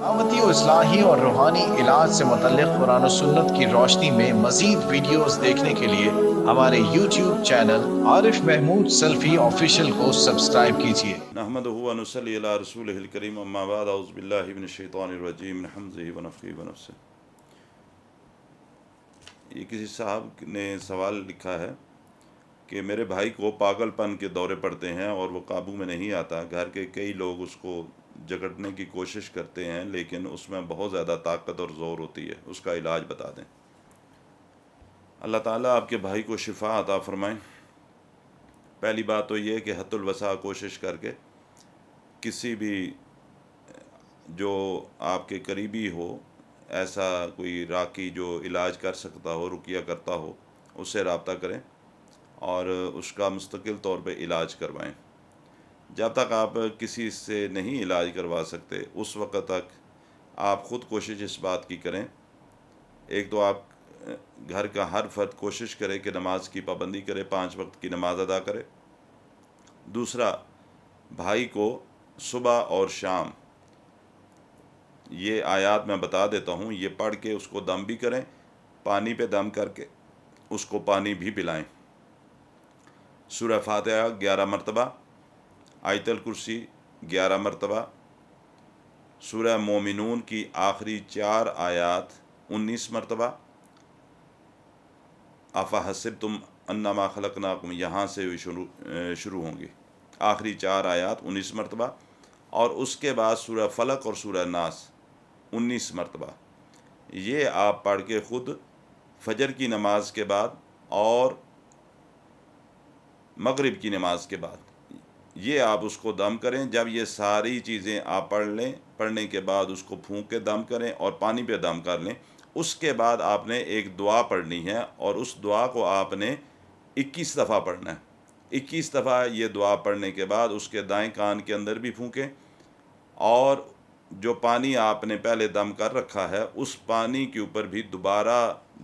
دعوتی و اصلاحی اور روحانی علاج سے متعلق قرآن و سنت کی روشنی میں مزید ویڈیوز دیکھنے کے لیے ہمارے یوٹیوب چینل عارف محمود سلفی آفیشیل کو سبسکرائب کیجیے۔ نحمدہ و نصلی علی رسولہ الکریم، اما بعد، اعوذ باللہ من الشیطان الرجیم، من حمزہ ونفخہ ونفثہ۔ یہ کسی صاحب نے سوال لکھا ہے کہ میرے بھائی کو پاگل پن کے دورے پڑتے ہیں اور وہ قابو میں نہیں آتا۔ گھر کے کئی لوگ اس کو جکڑنے کی کوشش کرتے ہیں لیکن اس میں بہت زیادہ طاقت اور زور ہوتی ہے، اس کا علاج بتا دیں۔ اللہ تعالیٰ آپ کے بھائی کو شفا عطا فرمائیں۔ پہلی بات تو یہ کہ حد الوسع کوشش کر کے کسی بھی جو آپ کے قریبی ہو، ایسا کوئی راقی جو علاج کر سکتا ہو، رقیہ کرتا ہو، اس سے رابطہ کریں اور اس کا مستقل طور پہ علاج کروائیں۔ جب تک آپ کسی سے نہیں علاج کروا سکتے اس وقت تک آپ خود کوشش اس بات کی کریں۔ ایک تو آپ گھر کا ہر فرد کوشش کرے کہ نماز کی پابندی کرے، 5 وقت کی نماز ادا کرے۔ دوسرا، بھائی کو صبح اور شام یہ آیات میں بتا دیتا ہوں، یہ پڑھ کے اس کو دم بھی کریں، پانی پہ دم کر کے اس کو پانی بھی پلائیں۔ سورہ فاتحہ 11 مرتبہ، آیت الکرسی 11 مرتبہ، سورہ مومنون کی آخری 4 آیات 19 مرتبہ، افحسبتم انما خلقناکم یہاں سے شروع ہوں گی، آخری 4 آیات 19 مرتبہ، اور اس کے بعد سورہ فلق اور سورہ ناس 19 مرتبہ۔ یہ آپ پڑھ کے خود فجر کی نماز کے بعد اور مغرب کی نماز کے بعد یہ آپ اس کو دم کریں۔ جب یہ ساری چیزیں آپ پڑھ لیں، پڑھنے کے بعد اس کو پھونک کے دم کریں اور پانی پہ دم کر لیں۔ اس کے بعد آپ نے ایک دعا پڑھنی ہے اور اس دعا کو آپ نے 21 دفعہ پڑھنا ہے۔ 21 دفعہ یہ دعا پڑھنے کے بعد اس کے دائیں کان کے اندر بھی پھونکیں اور جو پانی آپ نے پہلے دم کر رکھا ہے اس پانی کے اوپر بھی دوبارہ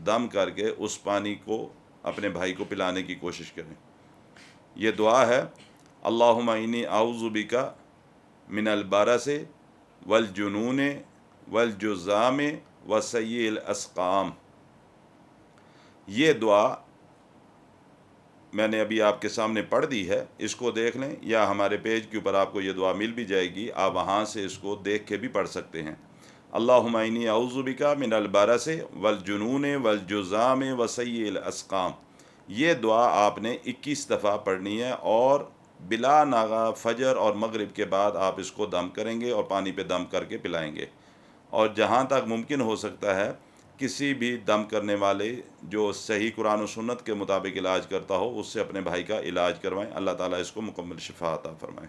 دم کر کے اس پانی کو اپنے بھائی کو پلانے کی کوشش کریں۔ یہ دعا ہے: اللہم انی اعوذ بک من البرص والجنون والجذام وسیء الاسقام۔ یہ دعا میں نے ابھی آپ کے سامنے پڑھ دی ہے، اس کو دیکھ لیں یا ہمارے پیج کے اوپر آپ کو یہ دعا مل بھی جائے گی، آپ وہاں سے اس کو دیکھ کے بھی پڑھ سکتے ہیں۔ اللہم انی اعوذ بک من البرص والجنون والجذام وسیء الاسقام۔ یہ دعا آپ نے 21 دفعہ پڑھنی ہے اور بلا ناغہ فجر اور مغرب کے بعد آپ اس کو دم کریں گے اور پانی پہ دم کر کے پلائیں گے۔ اور جہاں تک ممکن ہو سکتا ہے کسی بھی دم کرنے والے جو صحیح قرآن و سنت کے مطابق علاج کرتا ہو اس سے اپنے بھائی کا علاج کروائیں۔ اللہ تعالیٰ اس کو مکمل شفا عطا فرمائیں۔